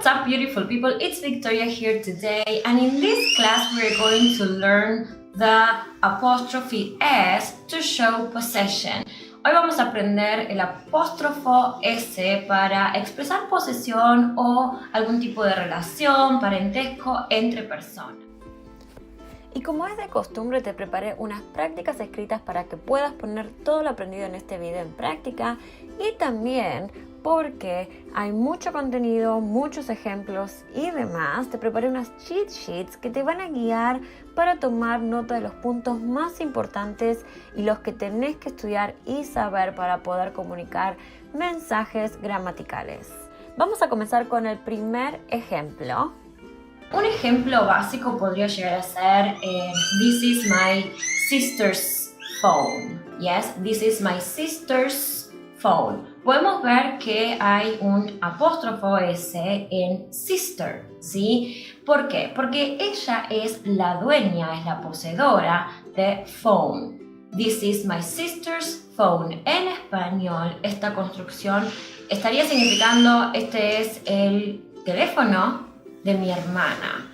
What's up, beautiful people? It's Victoria here today, and in this class we're going to learn the apostrophe S to show possession. Hoy vamos a aprender el apóstrofo S para expresar posesión o algún tipo de relación, parentesco entre personas. Y como es de costumbre, te preparé unas prácticas escritas para que puedas poner todo lo aprendido en este video en práctica, y también porque hay mucho contenido, muchos ejemplos y demás, te preparé unas cheat sheets que te van a guiar para tomar nota de los puntos más importantes y los que tenés que estudiar y saber para poder comunicar mensajes gramaticales. Vamos a comenzar con el primer ejemplo. Un ejemplo básico podría llegar a ser This is my sister's phone. Yes, this is my sister's phone. Podemos ver que hay un apóstrofo S en sister, ¿sí? ¿Por qué? Porque ella es la dueña, es la poseedora de phone. This is my sister's phone. En español, esta construcción estaría significando este es el teléfono de mi hermana.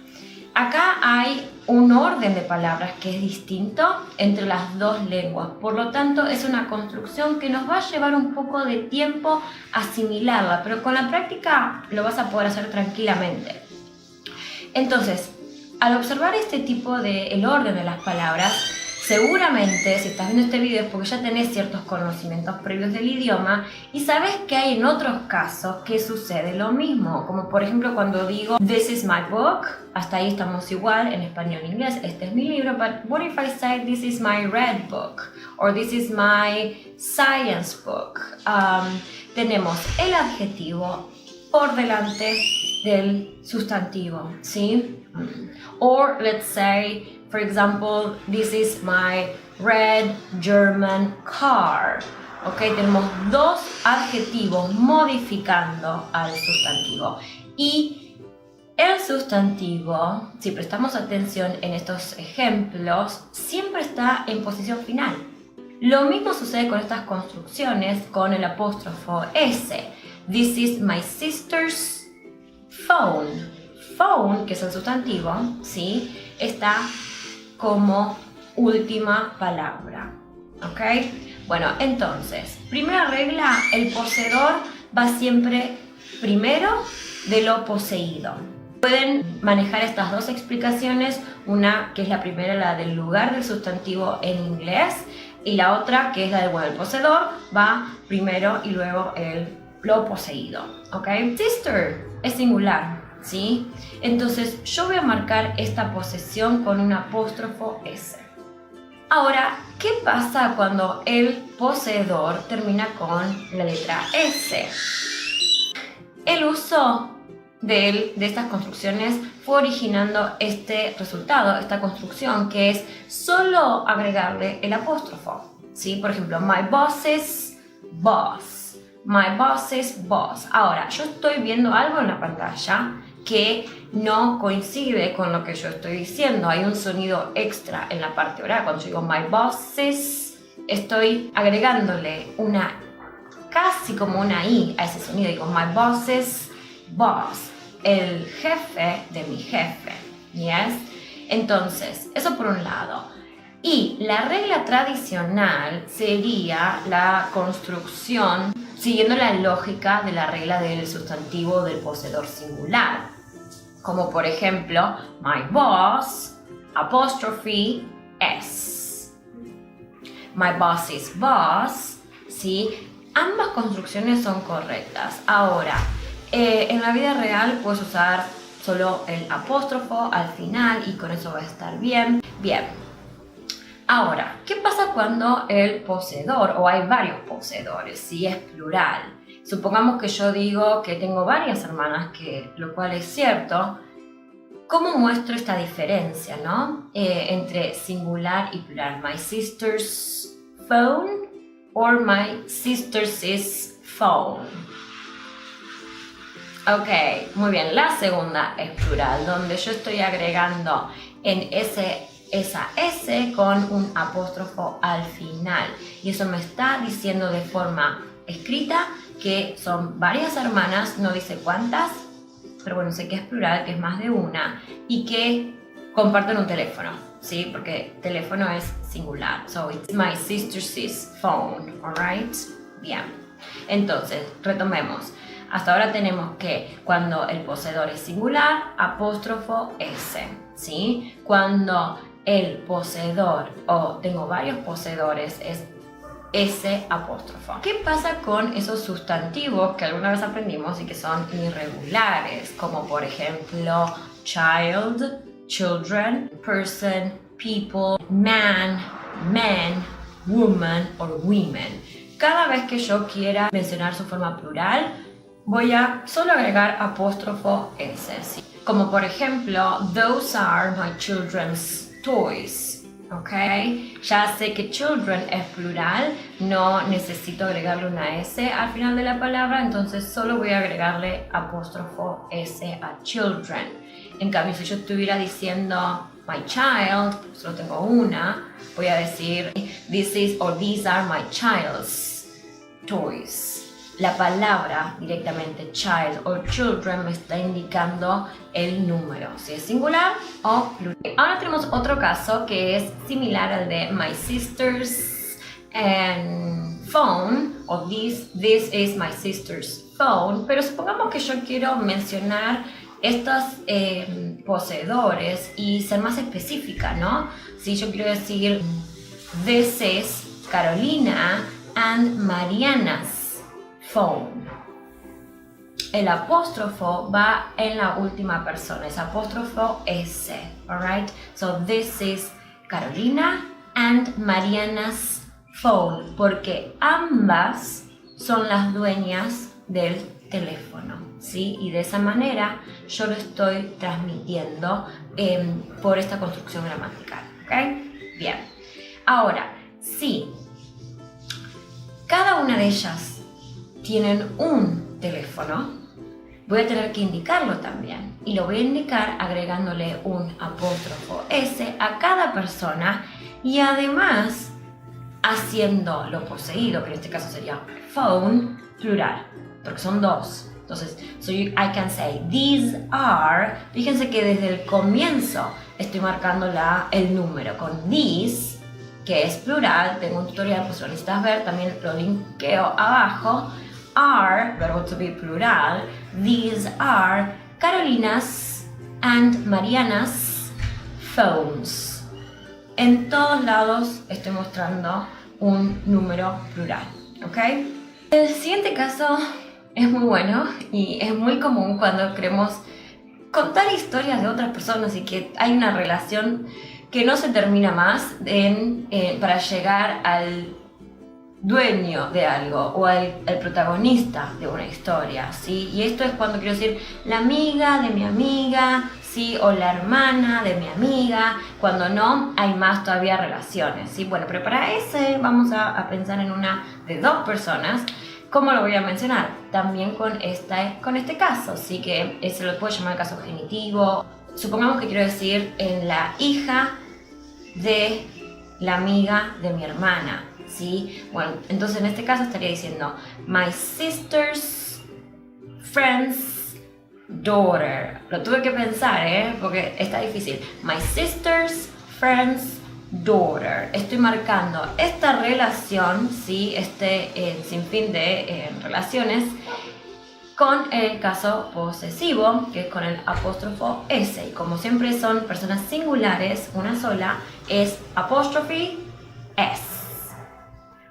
Acá hay un orden de palabras que es distinto entre las dos lenguas, por lo tanto es una construcción que nos va a llevar un poco de tiempo asimilarla, pero con la práctica lo vas a poder hacer tranquilamente. Entonces, al observar este tipo de el orden de las palabras, seguramente si estás viendo este video es porque ya tenés ciertos conocimientos previos del idioma y sabes que hay en otros casos que sucede lo mismo, como por ejemplo cuando digo This is my book, hasta ahí estamos igual en español e inglés, este es mi libro, but what if I say this is my red book or this is my science book? Tenemos el adjetivo por delante del sustantivo, ¿sí? Or let's say, for example, this is my red German car. Ok, tenemos dos adjetivos modificando al sustantivo. Y el sustantivo, si prestamos atención en estos ejemplos, siempre está en posición final. Lo mismo sucede con estas construcciones con el apóstrofo S. This is my sister's phone. Phone, que es el sustantivo, ¿sí? Está como última palabra, ¿ok? Bueno, entonces, primera regla, el poseedor va siempre primero de lo poseído. Pueden manejar estas dos explicaciones, una que es la primera, la del lugar del sustantivo en inglés, y la otra que es la de, bueno, el poseedor va primero y luego lo poseído, ¿ok? Sister es singular, ¿sí? Entonces yo voy a marcar esta posesión con un apóstrofo S. Ahora, ¿qué pasa cuando el poseedor termina con la letra S? El uso de estas construcciones fue originando este resultado, esta construcción, que es solo agregarle el apóstrofo, ¿sí? Por ejemplo, my boss's boss. My boss's boss. Ahora, yo estoy viendo algo en la pantalla que no coincide con lo que yo estoy diciendo. Hay un sonido extra en la parte oral. Cuando yo digo my bosses, estoy agregándole casi como una I a ese sonido. Digo my boss's boss, el jefe de mi jefe. ¿Yes? Entonces, eso por un lado. Y la regla tradicional sería la construcción siguiendo la lógica de la regla del sustantivo del poseedor singular. Como por ejemplo, my boss, apóstrofe S. My boss's boss, ¿sí? Ambas construcciones son correctas. Ahora, en la vida real puedes usar solo el apóstrofo al final y con eso va a estar bien. Bien. Ahora, ¿qué pasa cuando el poseedor, o hay varios poseedores, si es plural? Supongamos que yo digo que tengo varias hermanas, lo cual es cierto. ¿Cómo muestro esta diferencia, no? Entre singular y plural. My sister's phone or my sister's phone. Ok, muy bien. La segunda es plural, donde yo estoy agregando en esa S con un apóstrofo al final. Y eso me está diciendo de forma escrita que son varias hermanas, no dice cuántas, pero bueno, sé que es plural, que es más de una, y que comparten un teléfono, ¿sí? Porque teléfono es singular. So, it's my sister's phone, alright? Bien. Entonces, retomemos. Hasta ahora tenemos que cuando el poseedor es singular, apóstrofo S, ¿sí? Cuando el poseedor, o tengo varios poseedores, es S apóstrofo. ¿Qué pasa con esos sustantivos que alguna vez aprendimos y que son irregulares? Como por ejemplo, child, children, person, people, man, men, woman or women. Cada vez que yo quiera mencionar su forma plural, voy a solo agregar apóstrofo S, ¿sí? Como por ejemplo, those are my children's toys. ¿Ok? Ya sé que children es plural, no necesito agregarle una S al final de la palabra, entonces solo voy a agregarle apóstrofo S a children. En cambio, si yo estuviera diciendo my child, solo tengo una, voy a decir this is or these are my child's toys. La palabra directamente child o children me está indicando el número, si es singular o plural. Ahora tenemos otro caso que es similar al de my sister's phone o this is my sister's phone, pero supongamos que yo quiero mencionar estos poseedores y ser más específica, ¿no? Si yo quiero decir this is Carolina and Mariana's phone. El apóstrofo va en la última persona, es apóstrofo S, alright? So this is Carolina and Mariana's phone, porque ambas son las dueñas del teléfono, ¿sí? Y de esa manera yo lo estoy transmitiendo por esta construcción gramatical, ¿ok? Bien. Ahora, si cada una de ellas tienen un teléfono, voy a tener que indicarlo también y lo voy a indicar agregándole un apóstrofo S a cada persona y además haciendo lo poseído, que en este caso sería phone, plural, porque son dos. Entonces, I can say these are, fíjense que desde el comienzo estoy marcando el número con these, que es plural, tengo un tutorial, pues lo necesitas ver, también lo linkeo abajo. Are, verbo to be plural, these are Carolina's and Mariana's phones. En todos lados estoy mostrando un número plural, ¿ok? El siguiente caso es muy bueno y es muy común cuando queremos contar historias de otras personas y que hay una relación que no se termina más para llegar al dueño de algo o el protagonista de una historia, ¿sí? Y esto es cuando quiero decir la amiga de mi amiga, ¿sí? O la hermana de mi amiga, cuando no hay más todavía relaciones, ¿sí? Bueno, pero para ese vamos a pensar en una de dos personas. ¿Cómo lo voy a mencionar? También con este caso, ¿sí? Que se lo puedo llamar caso genitivo. Supongamos que quiero decir en la hija de la amiga de mi hermana, ¿sí? Bueno, entonces en este caso estaría diciendo my sister's friend's daughter. Lo tuve que pensar, porque está difícil. My sister's friend's daughter. Estoy marcando esta relación, ¿sí? Sinfín de relaciones con el caso posesivo, que es con el apóstrofo S. Y como siempre son personas singulares, una sola, es apóstrofe S.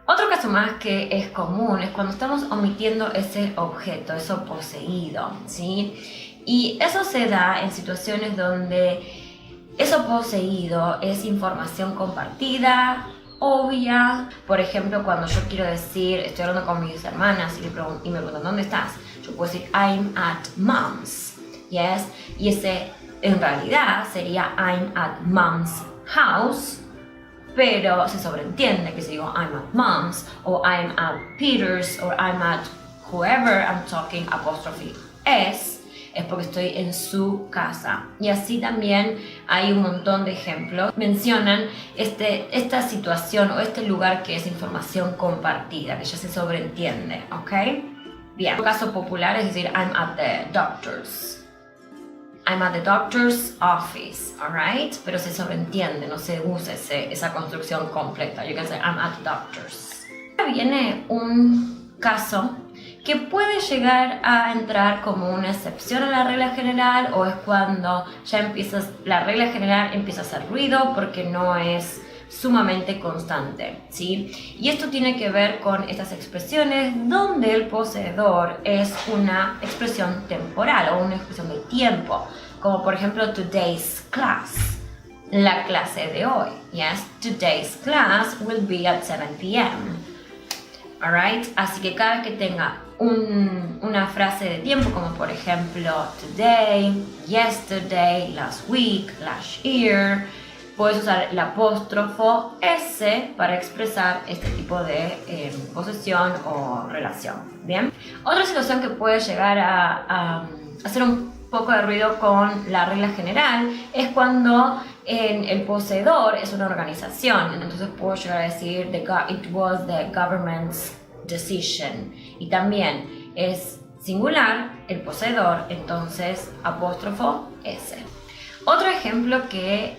Otro caso más que es común es cuando estamos omitiendo ese objeto, eso poseído, ¿sí? Y eso se da en situaciones donde eso poseído es información compartida, obvia. Por ejemplo, cuando yo quiero decir, estoy hablando con mis hermanas y me preguntan ¿dónde estás? Yo puedo decir I'm at mom's, yes, y ese en realidad sería I'm at mom's house, pero se sobreentiende que si digo I'm at mom's o I'm at Peter's o I'm at whoever I'm talking apostrophe S, es porque estoy en su casa. Y así también hay un montón de ejemplos. Mencionan esta situación o este lugar que es información compartida, que ya se sobreentiende, ¿ok? Bien, un caso popular es decir I'm at the doctor's, I'm at the doctor's office, alright? Pero se sobreentiende, no se usa esa construcción completa. You can say, I'm at the doctor's. Ahora viene un caso que puede llegar a entrar como una excepción a la regla general, o es cuando ya la regla general empieza a hacer ruido porque no es sumamente constante, ¿sí? Y esto tiene que ver con estas expresiones donde el poseedor es una expresión temporal o una expresión de tiempo, como por ejemplo today's class, la clase de hoy. Yes, today's class will be at 7 p.m. Alright, así que cada vez que tenga una frase de tiempo, como por ejemplo today, yesterday, last week, last year, puedes usar el apóstrofo S para expresar este tipo de posesión o relación. Bien. Otra situación que puede llegar a hacer un poco de ruido con la regla general es cuando el poseedor es una organización. Entonces puedo llegar a decir it was the government's decision. Y también es singular el poseedor, entonces apóstrofo S. Otro ejemplo que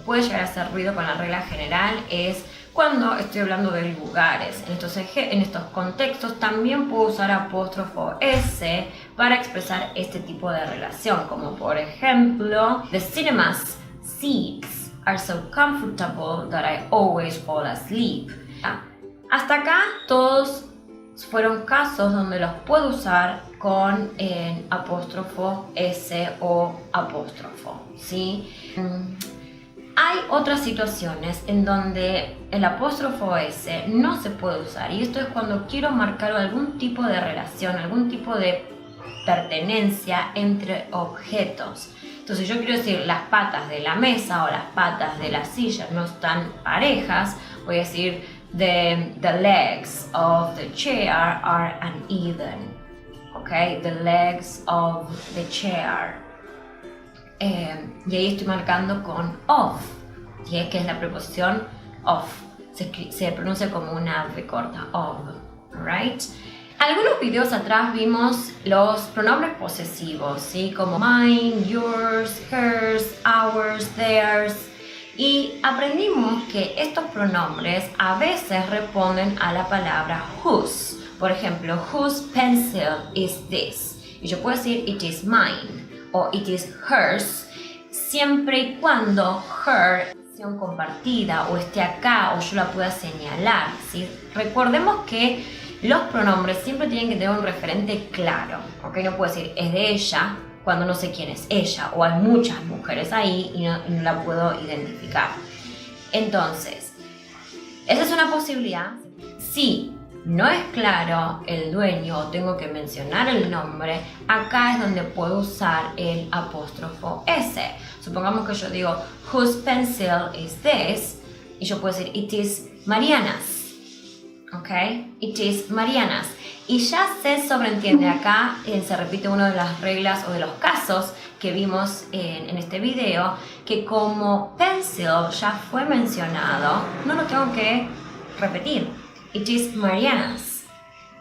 puede llegar a hacer ruido con la regla general es cuando estoy hablando de lugares. En estos contextos también puedo usar apóstrofo S para expresar este tipo de relación, como por ejemplo, the cinema's seats are so comfortable that I always fall asleep. Hasta acá todos fueron casos donde los puedo usar con apóstrofo S o apóstrofo, ¿sí? Hay otras situaciones en donde el apóstrofo S no se puede usar, y esto es cuando quiero marcar algún tipo de relación, algún tipo de pertenencia entre objetos. Entonces yo quiero decir las patas de la mesa o las patas de la silla no están parejas, voy a decir the legs of the chair are uneven. Okay, the legs of the chair. Y ahí estoy marcando con of, ¿sí? Que es la preposición of. Se pronuncia como una V corta, of. Right? Algunos videos atrás vimos los pronombres posesivos, ¿sí? Como mine, yours, hers, ours, theirs. Y aprendimos que estos pronombres a veces responden a la palabra whose. Por ejemplo, whose pencil is this? Y yo puedo decir it is mine o it is hers, siempre y cuando her sea compartida o esté acá o yo la pueda señalar, ¿sí? Recordemos que los pronombres siempre tienen que tener un referente claro, ¿ok? No puedo decir es de ella cuando no sé quién es ella, o hay muchas mujeres ahí y no la puedo identificar. Entonces, esa es una posibilidad. Si no es claro el dueño o tengo que mencionar el nombre, acá es donde puedo usar el apóstrofo S. Supongamos que yo digo, whose pencil is this? Y yo puedo decir, it is Mariana's. ¿Ok? It is Mariana's. Y ya se sobreentiende acá, se repite una de las reglas o de los casos que vimos en este video, que como pencil ya fue mencionado, no lo tengo que repetir. It is Mariana's.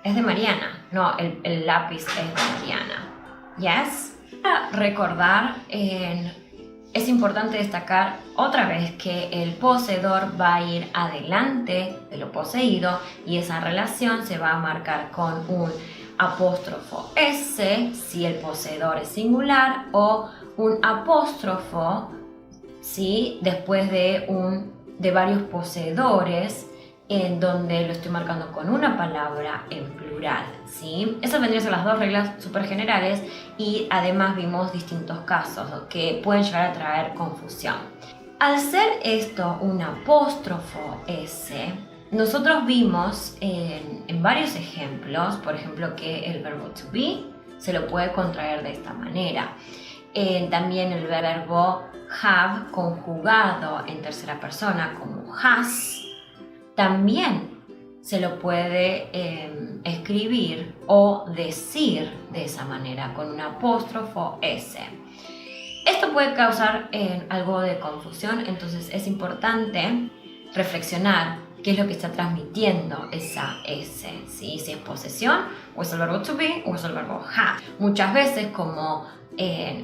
Es de Mariana. No, el lápiz es de Mariana. Yes. Para recordar, es importante destacar otra vez que el poseedor va a ir adelante de lo poseído y esa relación se va a marcar con un apóstrofo S si el poseedor es singular, o un apóstrofo ¿sí? Después de varios poseedores, en donde lo estoy marcando con una palabra en plural, ¿sí? Esas vendrían a ser las dos reglas súper generales, y además vimos distintos casos que pueden llegar a traer confusión. Al ser esto un apóstrofo S, nosotros vimos en varios ejemplos, por ejemplo, que el verbo to be se lo puede contraer de esta manera. También el verbo have conjugado en tercera persona como has, también se lo puede escribir o decir de esa manera, con un apóstrofo S. Esto puede causar algo de confusión, entonces es importante reflexionar qué es lo que está transmitiendo esa S, ¿sí? Si es posesión, o es el verbo to be, o es el verbo have. Muchas veces, como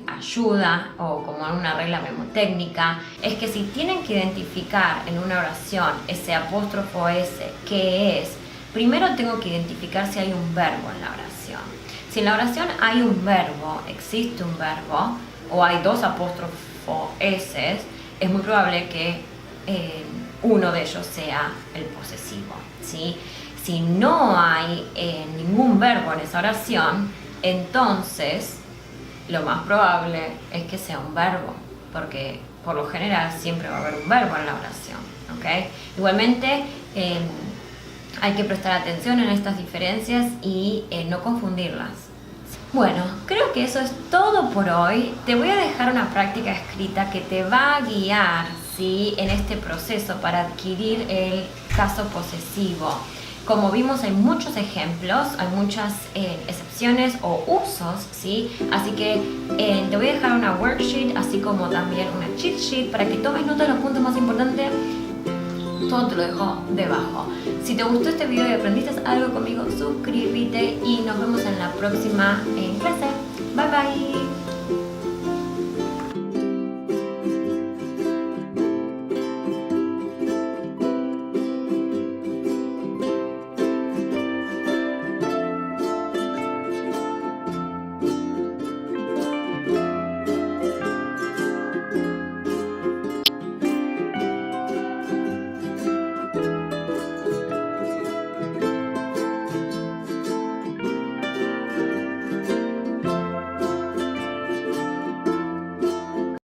ayuda o como una regla memotécnica es que si tienen que identificar en una oración ese apóstrofo S, ¿qué es? Primero tengo que identificar si hay un verbo en la oración. Si en la oración hay un verbo, existe un verbo, o hay dos apóstrofos S, es muy probable que uno de ellos sea el posesivo, ¿sí? Si no hay ningún verbo en esa oración, entonces lo más probable es que sea un verbo, porque por lo general siempre va a haber un verbo en la oración, ¿ok? Igualmente, hay que prestar atención en estas diferencias y no confundirlas. Bueno, creo que eso es todo por hoy. Te voy a dejar una práctica escrita que te va a guiar, ¿sí?, en este proceso para adquirir el caso posesivo. Como vimos, hay muchos ejemplos, hay muchas excepciones o usos, ¿sí? Así que te voy a dejar una worksheet, así como también una cheat sheet para que tomes nota de los puntos más importantes. Todo te lo dejo debajo. Si te gustó este video y aprendiste algo conmigo, suscríbete y nos vemos en la próxima clase. Bye bye.